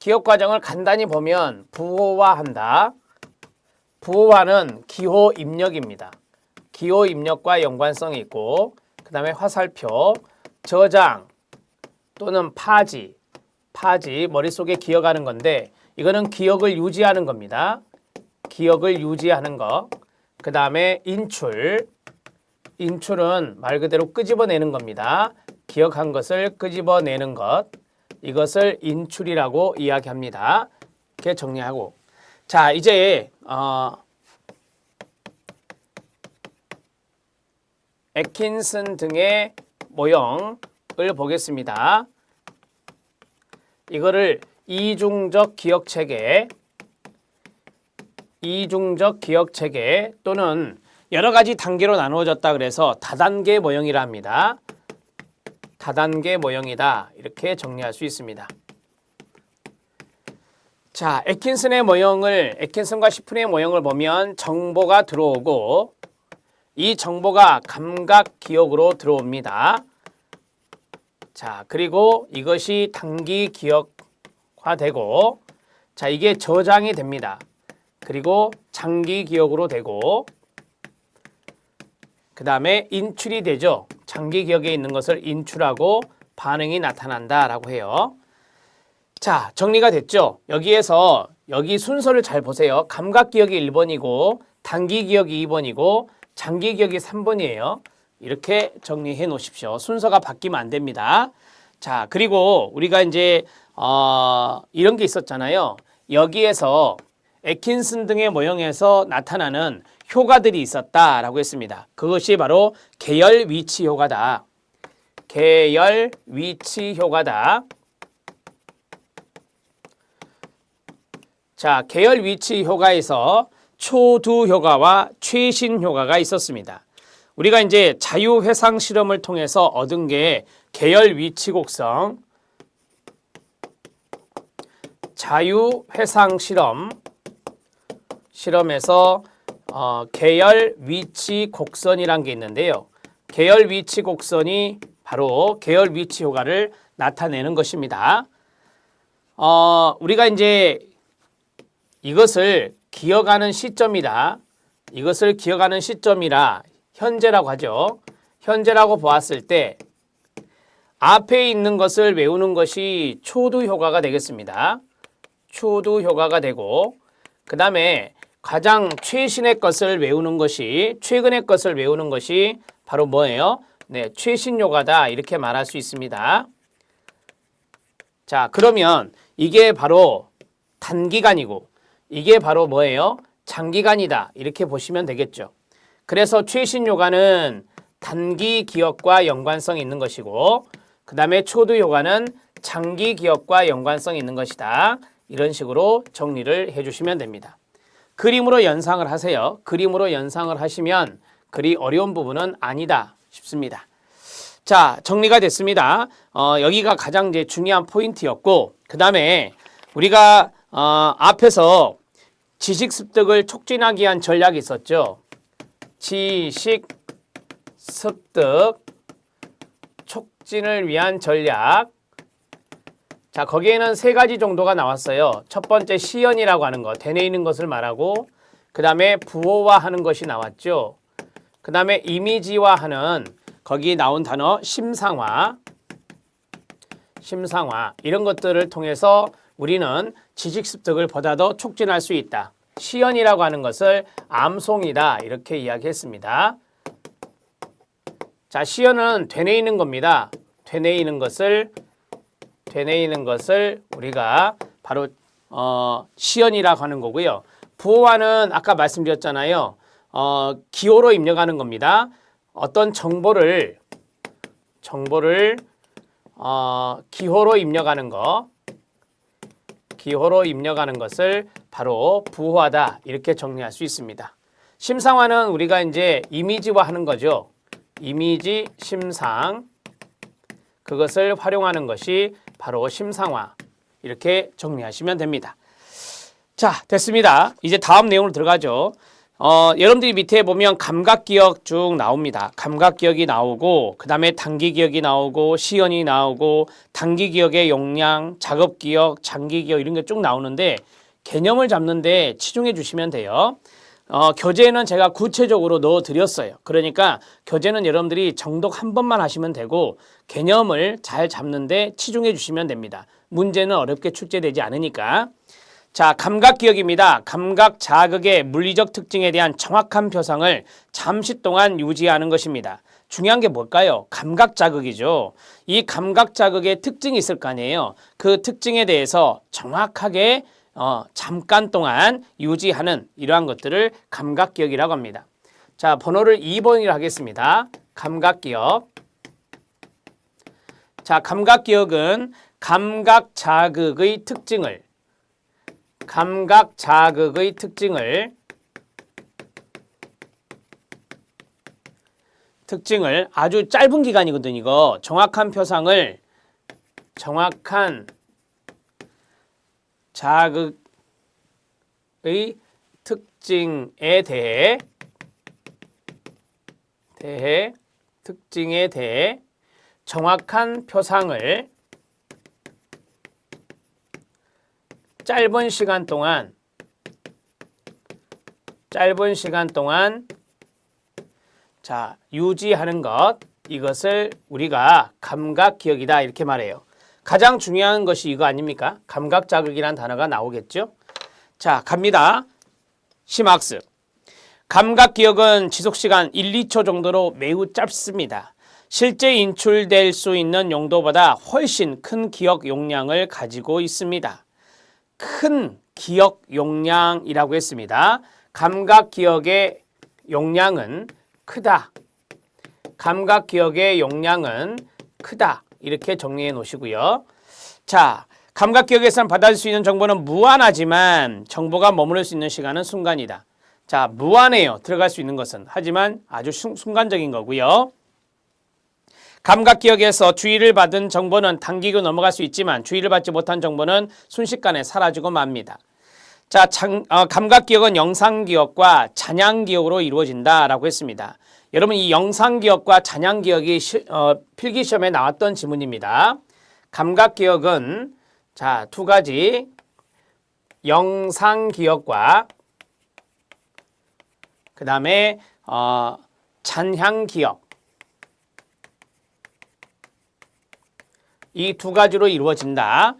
기억 과정을 간단히 보면 부호화한다. 부호화는 기호 입력입니다. 기호 입력과 연관성이 있고 그 다음에 화살표, 저장 또는 파지 머릿속에 기억하는 건데 이거는 기억을 유지하는 겁니다. 기억을 유지하는 거. 그 다음에 인출은 말 그대로 끄집어내는 겁니다. 기억한 것을 끄집어내는 것. 이것을 인출이라고 이야기합니다. 이렇게 정리하고. 자, 이제 애킨슨 등의 모형을 보겠습니다. 이거를 이중적 기억체계 또는 여러 가지 단계로 나누어졌다 그래서 다단계 모형이라 합니다. 다단계 모형이다. 이렇게 정리할 수 있습니다. 자, 애킨슨과 시프의 모형을 보면 정보가 들어오고 이 정보가 감각 기억으로 들어옵니다. 자, 그리고 이것이 단기 기억화되고 자, 이게 저장이 됩니다. 그리고 장기 기억으로 되고 그 다음에 인출이 되죠. 장기 기억에 있는 것을 인출하고 반응이 나타난다라고 해요. 자, 정리가 됐죠? 여기에서 여기 순서를 잘 보세요. 감각 기억이 1번이고 단기 기억이 2번이고 장기 기억이 3번이에요. 이렇게 정리해 놓으십시오. 순서가 바뀌면 안 됩니다. 자, 그리고 우리가 이제 이런 게 있었잖아요. 여기에서 애킨슨 등의 모형에서 나타나는 효과들이 있었다라고 했습니다. 그것이 바로 계열 위치 효과다. 계열 위치 효과다. 자, 계열 위치 효과에서 초두 효과와 최신 효과가 있었습니다. 우리가 이제 자유회상 실험을 통해서 얻은 게 계열 위치 곡선, 자유회상 실험에서 계열 위치 곡선이란 게 있는데요. 계열 위치 곡선이 바로 계열 위치 효과를 나타내는 것입니다. 우리가 이제 이것을 기억하는 시점이라 현재라고 하죠. 현재라고 보았을 때 앞에 있는 것을 외우는 것이 초두 효과가 되겠습니다. 초두 효과가 되고 그 다음에 가장 최신의 것을 외우는 것이 최근의 것을 외우는 것이 바로 뭐예요? 네, 최신 효과다 이렇게 말할 수 있습니다. 자, 그러면 이게 바로 단기간이고 이게 바로 뭐예요? 장기간이다 이렇게 보시면 되겠죠. 그래서 최신 효과는 단기 기억과 연관성이 있는 것이고 그 다음에 초두 효과는 장기 기억과 연관성이 있는 것이다. 이런 식으로 정리를 해주시면 됩니다. 그림으로 연상을 하세요. 그림으로 연상을 하시면 그리 어려운 부분은 아니다 싶습니다. 자, 정리가 됐습니다. 여기가 가장 이제 중요한 포인트였고 그 다음에 우리가 앞에서 지식 습득을 촉진하기 위한 전략이 있었죠. 지식 습득 촉진을 위한 전략. 자, 거기에는 세 가지 정도가 나왔어요. 첫 번째 시연이라고 하는 거, 되뇌이는 것을 말하고 그 다음에 부호화하는 것이 나왔죠. 그 다음에 이미지화하는 거기 나온 단어 심상화 이런 것들을 통해서 우리는 지식 습득을 보다 더 촉진할 수 있다. 시연이라고 하는 것을 암송이다 이렇게 이야기했습니다. 자, 시연은 되뇌이는 겁니다. 되뇌이는 것을 우리가 바로 시연이라고 하는 거고요. 부호화는 아까 말씀드렸잖아요. 기호로 입력하는 겁니다. 어떤 정보를 기호로 입력하는 것을 바로 부호화다 이렇게 정리할 수 있습니다. 심상화는 우리가 이제 이미지화하는 거죠. 이미지 심상 그것을 활용하는 것이 바로 심상화 이렇게 정리하시면 됩니다. 자, 됐습니다. 이제 다음 내용으로 들어가죠. 여러분들이 밑에 보면 감각기억 쭉 나옵니다. 감각기억이 나오고 그 다음에 단기기억이 나오고 시연이 나오고 단기기억의 용량, 작업기억, 장기기억 이런 게 쭉 나오는데 개념을 잡는데 치중해 주시면 돼요. 교재에는 제가 구체적으로 넣어드렸어요. 그러니까 교재는 여러분들이 정독 한 번만 하시면 되고 개념을 잘 잡는데 치중해 주시면 됩니다. 문제는 어렵게 출제되지 않으니까. 자, 감각기억입니다. 감각 자극의 물리적 특징에 대한 정확한 표상을 잠시 동안 유지하는 것입니다. 중요한 게 뭘까요? 감각 자극이죠. 이 감각 자극의 특징이 있을 거 아니에요. 그 특징에 대해서 정확하게 잠깐 동안 유지하는 이러한 것들을 감각기억이라고 합니다. 자, 번호를 2번이라 하겠습니다. 감각기억. 자, 감각기억은 감각 자극의 특징을 아주 짧은 기간이거든. 이거 정확한 표상을 정확한 자극의 특징에 대해 정확한 표상을 짧은 시간 동안 자, 유지하는 것, 이것을 우리가 감각기억이다 이렇게 말해요. 가장 중요한 것이 이거 아닙니까? 감각자극이라는 단어가 나오겠죠? 자, 갑니다. 심학습. 감각기억은 지속시간 1, 2초 정도로 매우 짧습니다. 실제 인출될 수 있는 용도보다 훨씬 큰 기억 용량을 가지고 있습니다. 큰 기억 용량이라고 했습니다. 감각기억의 용량은 크다. 감각기억의 용량은 크다. 이렇게 정리해 놓으시고요. 자, 감각기억에서 받아들일 수 있는 정보는 무한하지만 정보가 머무를 수 있는 시간은 순간이다. 자, 무한해요. 들어갈 수 있는 것은. 하지만 아주 순간적인 거고요. 감각기억에서 주의를 받은 정보는 당기고 넘어갈 수 있지만 주의를 받지 못한 정보는 순식간에 사라지고 맙니다. 자, 감각기억은 영상기억과 잔향기억으로 이루어진다라고 했습니다. 여러분, 이 영상기억과 잔향기억이 필기시험에 나왔던 지문입니다. 감각기억은 자, 두 가지 영상기억과 그 다음에 잔향기억 이 두 가지로 이루어진다.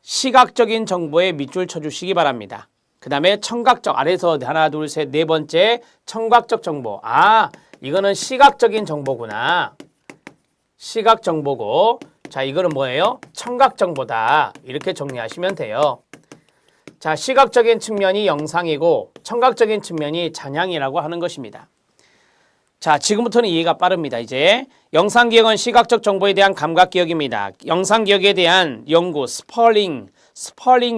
시각적인 정보에 밑줄 쳐주시기 바랍니다. 그 다음에 청각적, 아래에서 하나, 둘, 셋, 네 번째 청각적 정보. 아, 이거는 시각적인 정보구나. 시각 정보고, 자, 이거는 뭐예요? 청각 정보다. 이렇게 정리하시면 돼요. 자, 시각적인 측면이 영상이고 청각적인 측면이 잔향이라고 하는 것입니다. 자, 지금부터는 이해가 빠릅니다. 이제 영상기억은 시각적 정보에 대한 감각기억입니다. 영상기억에 대한 연구, 스펄링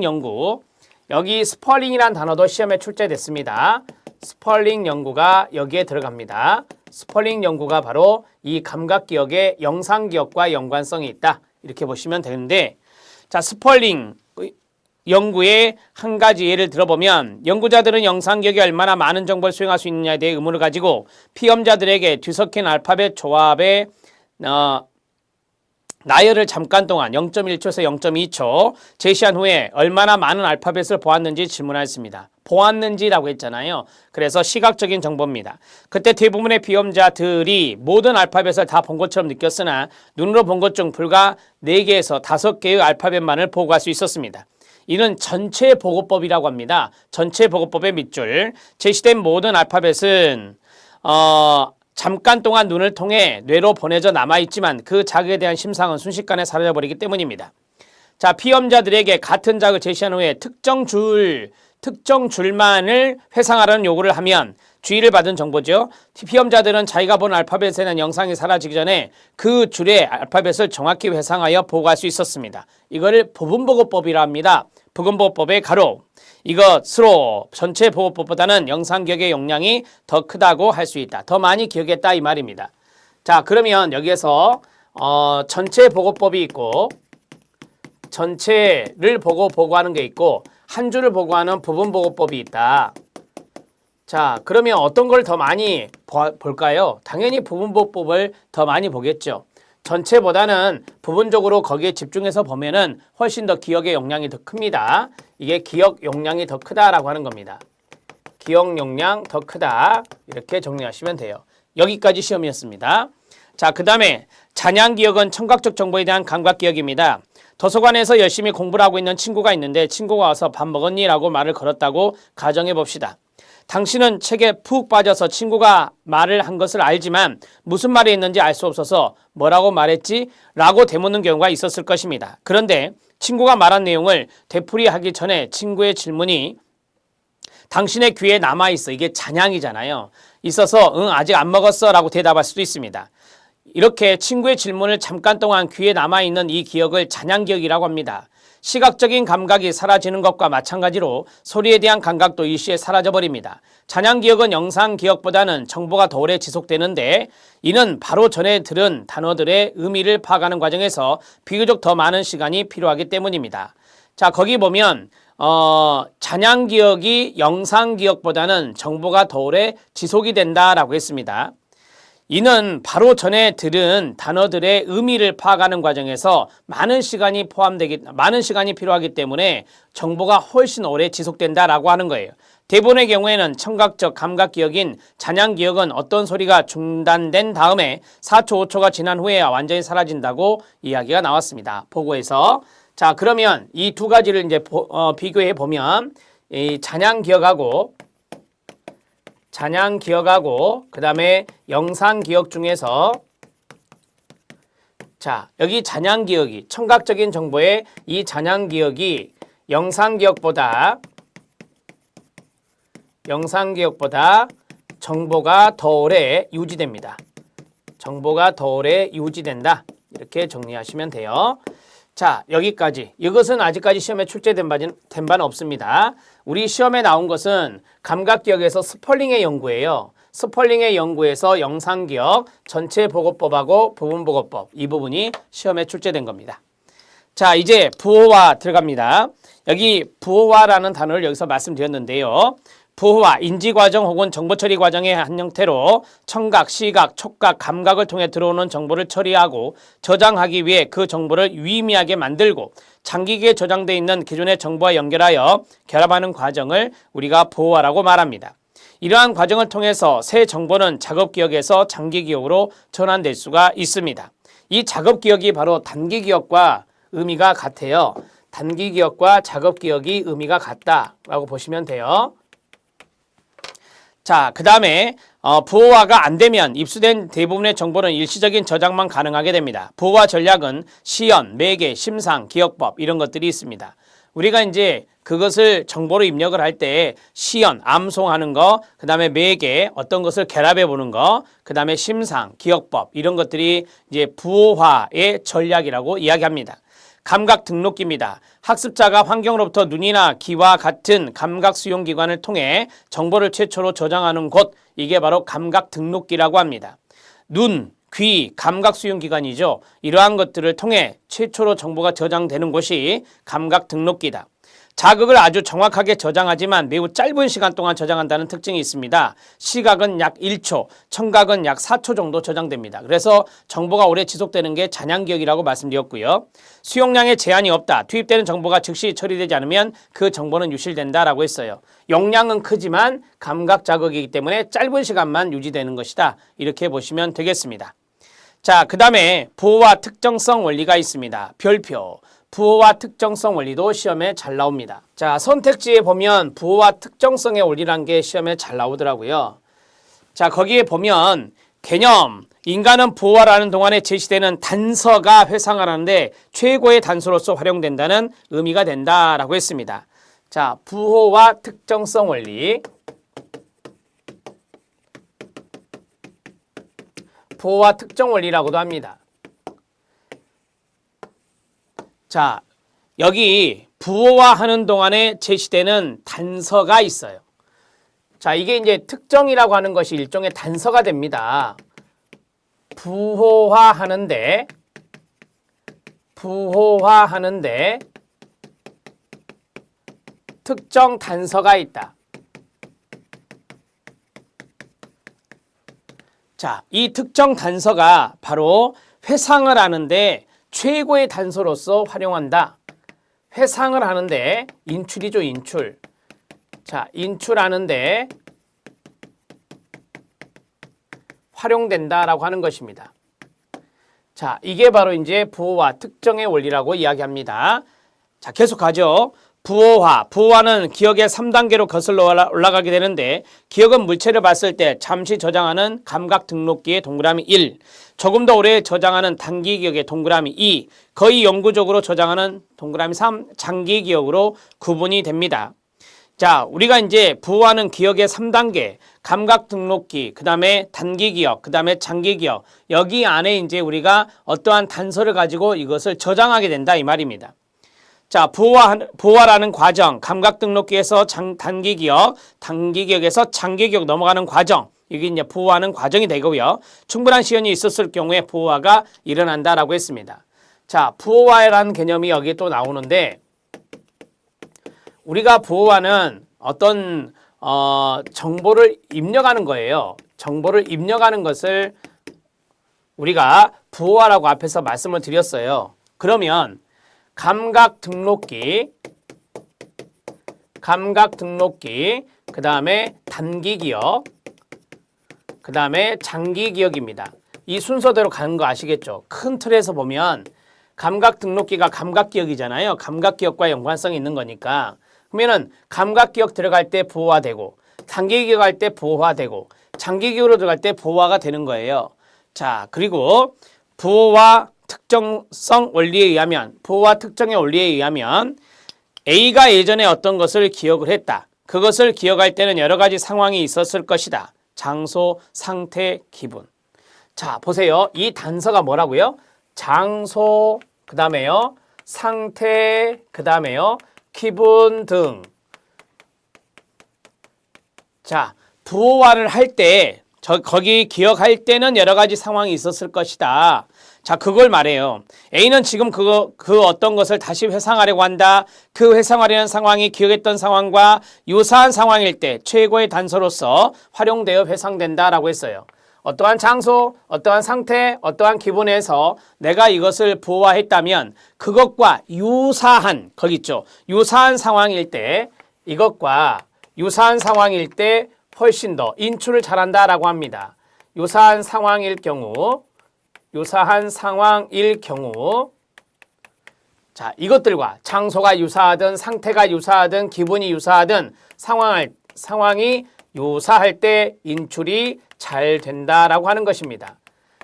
연구. 여기 스펄링이라는 단어도 시험에 출제됐습니다. 스펄링 연구가 여기에 들어갑니다. 스펄링 연구가 바로 이 감각기억의 영상기억과 연관성이 있다. 이렇게 보시면 되는데, 자, 스펄링 연구의 한 가지 예를 들어보면 연구자들은 영상기억이 얼마나 많은 정보를 수용할 수 있느냐에 대해 의문을 가지고 피험자들에게 뒤섞인 알파벳 조합의 나열을 잠깐 동안 0.1초에서 0.2초 제시한 후에 얼마나 많은 알파벳을 보았는지 질문하였습니다. 보았는지라고 했잖아요. 그래서 시각적인 정보입니다. 그때 대부분의 피험자들이 모든 알파벳을 다 본 것처럼 느꼈으나 눈으로 본 것 중 불과 4개에서 5개의 알파벳만을 보고할 수 있었습니다. 이는 전체 보고법이라고 합니다. 전체 보고법의 밑줄. 제시된 모든 알파벳은 잠깐 동안 눈을 통해 뇌로 보내져 남아있지만 그 자극에 대한 심상은 순식간에 사라져버리기 때문입니다. 자, 피험자들에게 같은 자극을 제시한 후에 특정 줄만을 회상하라는 요구를 하면 주의를 받은 정보죠. 피험자들은 자기가 본 알파벳에는 영상이 사라지기 전에 그 줄의 알파벳을 정확히 회상하여 보고할 수 있었습니다. 이거를 부분보고법이라 합니다. 부분보고법의 가로. 이것으로 전체 보고법보다는 영상기억의 용량이 더 크다고 할 수 있다. 더 많이 기억했다 이 말입니다. 자, 그러면 여기에서 전체 보고법이 있고 전체를 보고 보고하는 게 있고 한 줄을 보고하는 부분 보고법이 있다. 자, 그러면 어떤 걸 더 많이 볼까요? 당연히 부분보법을 더 많이 보겠죠. 전체보다는 부분적으로 거기에 집중해서 보면은 훨씬 더 기억의 용량이 더 큽니다. 이게 기억 용량이 더 크다라고 하는 겁니다. 기억 용량 더 크다. 이렇게 정리하시면 돼요. 여기까지 시험이었습니다. 자, 그 다음에 잔향기억은 청각적 정보에 대한 감각기억입니다. 도서관에서 열심히 공부를 하고 있는 친구가 있는데 친구가 와서 밥 먹었니? 라고 말을 걸었다고 가정해 봅시다. 당신은 책에 푹 빠져서 친구가 말을 한 것을 알지만 무슨 말이 있는지 알 수 없어서 뭐라고 말했지? 라고 되묻는 경우가 있었을 것입니다. 그런데 친구가 말한 내용을 되풀이하기 전에 친구의 질문이 당신의 귀에 남아있어. 이게 잔향이잖아요. 있어서 응 아직 안 먹었어 라고 대답할 수도 있습니다. 이렇게 친구의 질문을 잠깐 동안 귀에 남아있는 이 기억을 잔향기억이라고 합니다. 시각적인 감각이 사라지는 것과 마찬가지로 소리에 대한 감각도 일시에 사라져버립니다. 잔향기억은 영상기억보다는 정보가 더 오래 지속되는데 이는 바로 전에 들은 단어들의 의미를 파악하는 과정에서 비교적 더 많은 시간이 필요하기 때문입니다. 자, 거기 보면 잔향기억이 영상기억보다는 정보가 더 오래 지속이 된다라고 했습니다. 이는 바로 전에 들은 단어들의 의미를 파악하는 과정에서 많은 시간이 필요하기 때문에 정보가 훨씬 오래 지속된다라고 하는 거예요. 대부분의 경우에는 청각적 감각기억인 잔향기억은 어떤 소리가 중단된 다음에 4초, 5초가 지난 후에 완전히 사라진다고 이야기가 나왔습니다. 보고에서. 자, 그러면 이 두 가지를 이제 비교해 보면 이 잔향기억하고 그 다음에 영상기억 중에서 자, 여기 잔향기억이 청각적인 정보의 이 잔향기억이 영상기억보다 정보가 더 오래 유지됩니다. 정보가 더 오래 유지된다. 이렇게 정리하시면 돼요. 자, 여기까지. 이것은 아직까지 시험에 출제된 바는 없습니다. 우리 시험에 나온 것은 감각기억에서 스펄링의 연구예요. 스펄링의 연구에서 영상기억, 전체보고법하고 부분보고법 이 부분이 시험에 출제된 겁니다. 자, 이제 부호화 들어갑니다. 여기 부호화라는 단어를 여기서 말씀드렸는데요. 부호화, 인지과정 혹은 정보처리 과정의 한 형태로 청각, 시각, 촉각, 감각을 통해 들어오는 정보를 처리하고 저장하기 위해 그 정보를 유의미하게 만들고 장기기에 저장되어 있는 기존의 정보와 연결하여 결합하는 과정을 우리가 부호화라고 말합니다. 이러한 과정을 통해서 새 정보는 작업기억에서 장기기억으로 전환될 수가 있습니다. 이 작업기억이 바로 단기기억과 의미가 같아요. 단기기억과 작업기억이 의미가 같다라고 보시면 돼요. 자, 그 다음에 부호화가 안 되면 입수된 대부분의 정보는 일시적인 저장만 가능하게 됩니다. 부호화 전략은 시연, 매개, 심상, 기억법 이런 것들이 있습니다. 우리가 이제 그것을 정보로 입력을 할 때 시연, 암송하는 거, 그 다음에 매개, 어떤 것을 결합해 보는 거, 그 다음에 심상, 기억법 이런 것들이 이제 부호화의 전략이라고 이야기합니다. 감각 등록기입니다. 학습자가 환경으로부터 눈이나 귀와 같은 감각 수용기관을 통해 정보를 최초로 저장하는 곳, 이게 바로 감각 등록기라고 합니다. 눈, 귀, 감각 수용기관이죠. 이러한 것들을 통해 최초로 정보가 저장되는 곳이 감각 등록기다. 자극을 아주 정확하게 저장하지만 매우 짧은 시간 동안 저장한다는 특징이 있습니다. 시각은 약 1초, 청각은 약 4초 정도 저장됩니다. 그래서 정보가 오래 지속되는 게 잔향기억이라고 말씀드렸고요. 수용량에 제한이 없다. 투입되는 정보가 즉시 처리되지 않으면 그 정보는 유실된다라고 했어요. 용량은 크지만 감각 자극이기 때문에 짧은 시간만 유지되는 것이다. 이렇게 보시면 되겠습니다. 자, 그 다음에 부호화 특정성 원리가 있습니다. 별표. 부호화 특정성 원리도 시험에 잘 나옵니다. 자, 선택지에 보면 부호화 특정성의 원리란 게 시험에 잘 나오더라고요. 자, 거기에 보면 개념, 인간은 부호화라는 동안에 제시되는 단서가 회상하는데 최고의 단서로서 활용된다는 의미가 된다라고 했습니다. 자, 부호화 특정성 원리. 부호화 특정 원리라고도 합니다. 자, 여기 부호화하는 동안에 제시되는 단서가 있어요. 자, 이게 이제 특정이라고 하는 것이 일종의 단서가 됩니다. 부호화하는데 특정 단서가 있다. 자, 이 특정 단서가 바로 회상을 하는데 최고의 단서로서 활용한다. 회상을 하는데 인출이죠, 인출. 자, 인출하는데 활용된다라고 하는 것입니다. 자, 이게 바로 이제 부호와 특정의 원리라고 이야기합니다. 자, 계속하죠. 부호화는 기억의 3단계로 거슬러 올라가게 되는데 기억은 물체를 봤을 때 잠시 저장하는 감각 등록기의 동그라미 1, 조금 더 오래 저장하는 단기 기억의 동그라미 2, 거의 영구적으로 저장하는 동그라미 3, 장기 기억으로 구분이 됩니다. 자, 우리가 이제 부호화는 기억의 3단계, 감각 등록기, 그 다음에 단기 기억, 그 다음에 장기 기억, 여기 안에 이제 우리가 어떠한 단서를 가지고 이것을 저장하게 된다 이 말입니다. 자, 부호화라는 과정, 감각 등록기에서 단기 기억, 단기 기억에서 장기 기억 넘어가는 과정, 이게 이제 부호화는 과정이 되고요. 충분한 시연이 있었을 경우에 부호화가 일어난다라고 했습니다. 자, 부호화라는 개념이 여기 또 나오는데 우리가 부호화는 어떤 정보를 입력하는 거예요. 정보를 입력하는 것을 우리가 부호화라고 앞에서 말씀을 드렸어요. 그러면 감각 등록기, 그 다음에 단기 기억, 그 다음에 장기 기억입니다. 이 순서대로 가는 거 아시겠죠? 큰 틀에서 보면 감각 등록기가 감각 기억이잖아요. 감각 기억과 연관성이 있는 거니까. 그러면은 감각 기억 들어갈 때 부호화되고, 단기 기억 할 때 부호화되고, 장기 기억으로 들어갈 때 부호화가 되는 거예요. 자, 그리고 부호화 특정성 원리에 의하면, 부호화 특정의 원리에 의하면 A가 예전에 어떤 것을 기억을 했다. 그것을 기억할 때는 여러 가지 상황이 있었을 것이다. 장소, 상태, 기분. 자, 보세요. 이 단서가 뭐라고요? 장소, 그 다음에요. 상태, 그 다음에요. 기분 등. 자, 부호화를 할 때, 거기 기억할 때는 여러 가지 상황이 있었을 것이다. 자, 그걸 말해요. A는 지금 그 어떤 것을 다시 회상하려고 한다. 그 회상하려는 상황이 기억했던 상황과 유사한 상황일 때 최고의 단서로서 활용되어 회상된다라고 했어요. 어떠한 장소, 어떠한 상태, 어떠한 기분에서 내가 이것을 부호화했다면 그것과 유사한, 거기 있죠. 유사한 상황일 때 이것과 유사한 상황일 때 훨씬 더 인출을 잘한다라고 합니다. 유사한 상황일 경우 자, 이것들과 장소가 유사하든 상태가 유사하든 기분이 유사하든 상황이 유사할 때 인출이 잘 된다라고 하는 것입니다.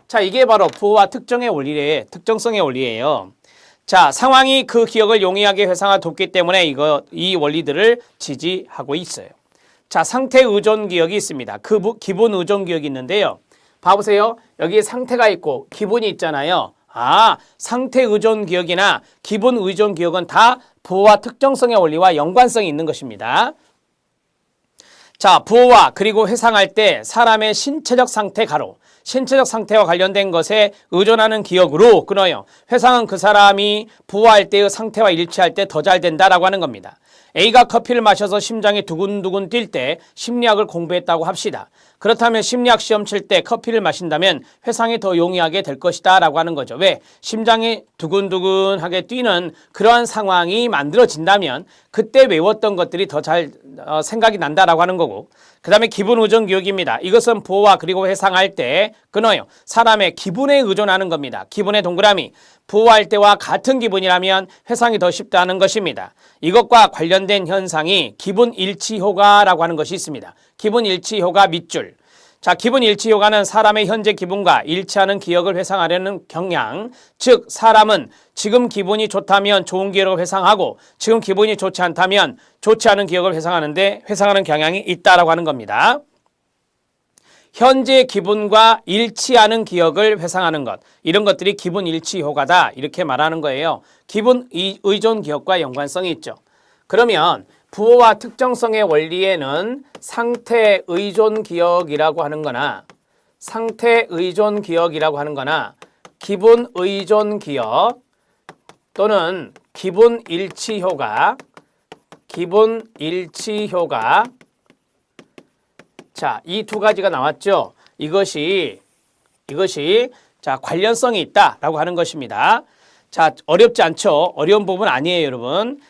자, 이게 바로 부호화 특정성의 원리예요. 자, 상황이 그 기억을 용이하게 회상하도록 돕기 때문에 이 원리들을 지지하고 있어요. 자, 상태 의존 기억이 있습니다. 기분 의존 기억이 있는데요. 봐보세요. 여기 상태가 있고 기분이 있잖아요. 아, 상태 의존 기억이나 기분 의존 기억은 다 부호화 특정성의 원리와 연관성이 있는 것입니다. 자, 부호화 그리고 회상할 때 사람의 신체적 상태와 관련된 것에 의존하는 기억으로 끊어요. 회상은 그 사람이 부호할 때의 상태와 일치할 때 더 잘 된다라고 하는 겁니다. A가 커피를 마셔서 심장이 두근두근 뛸 때 심리학을 공부했다고 합시다. 그렇다면 심리학 시험 칠 때 커피를 마신다면 회상이 더 용이하게 될 것이다 라고 하는 거죠. 왜? 심장이 두근두근하게 뛰는 그러한 상황이 만들어진다면 그때 외웠던 것들이 더 잘 생각이 난다라고 하는 거고, 그 다음에 기분 의존 기억입니다. 이것은 부호화 그리고 회상할 때 끊어요. 사람의 기분에 의존하는 겁니다. 기분의 동그라미. 부호할 때와 같은 기분이라면 회상이 더 쉽다는 것입니다. 이것과 관련된 현상이 기분 일치 효과라고 하는 것이 있습니다. 기분 일치 효과 밑줄. 자, 기분 일치 효과는 사람의 현재 기분과 일치하는 기억을 회상하려는 경향. 즉, 사람은 지금 기분이 좋다면 좋은 기억을 회상하고 지금 기분이 좋지 않다면 좋지 않은 기억을 회상하는 경향이 있다라고 하는 겁니다. 현재 기분과 일치하는 기억을 회상하는 것, 이런 것들이 기분 일치 효과다 이렇게 말하는 거예요. 기분 의존 기억과 연관성이 있죠. 그러면 부호화 특정성의 원리에는 상태 의존 기억이라고 하는 거나 기분 의존 기억 또는 기분 일치 효과 자, 이 두 가지가 나왔죠. 이것이 이것이 자, 관련성이 있다라고 하는 것입니다. 자, 어렵지 않죠? 어려운 부분 아니에요, 여러분.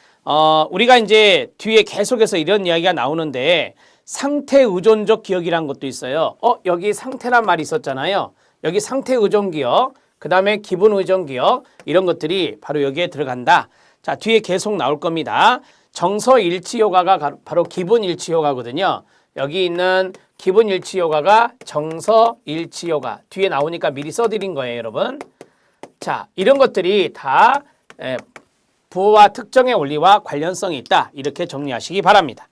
우리가 이제 뒤에 계속해서 이런 이야기가 나오는데 상태 의존적 기억이라는 것도 있어요. 여기 상태란 말이 있었잖아요. 여기 상태 의존 기억, 그 다음에 기분 의존 기억, 이런 것들이 바로 여기에 들어간다. 자, 뒤에 계속 나올 겁니다. 정서 일치 효과가 바로 기분 일치 효과거든요. 여기 있는 기분 일치 효과가 정서 일치 효과. 뒤에 나오니까 미리 써드린 거예요, 여러분. 자, 이런 것들이 다 부호와 특정의 원리와 관련성이 있다. 이렇게 정리하시기 바랍니다.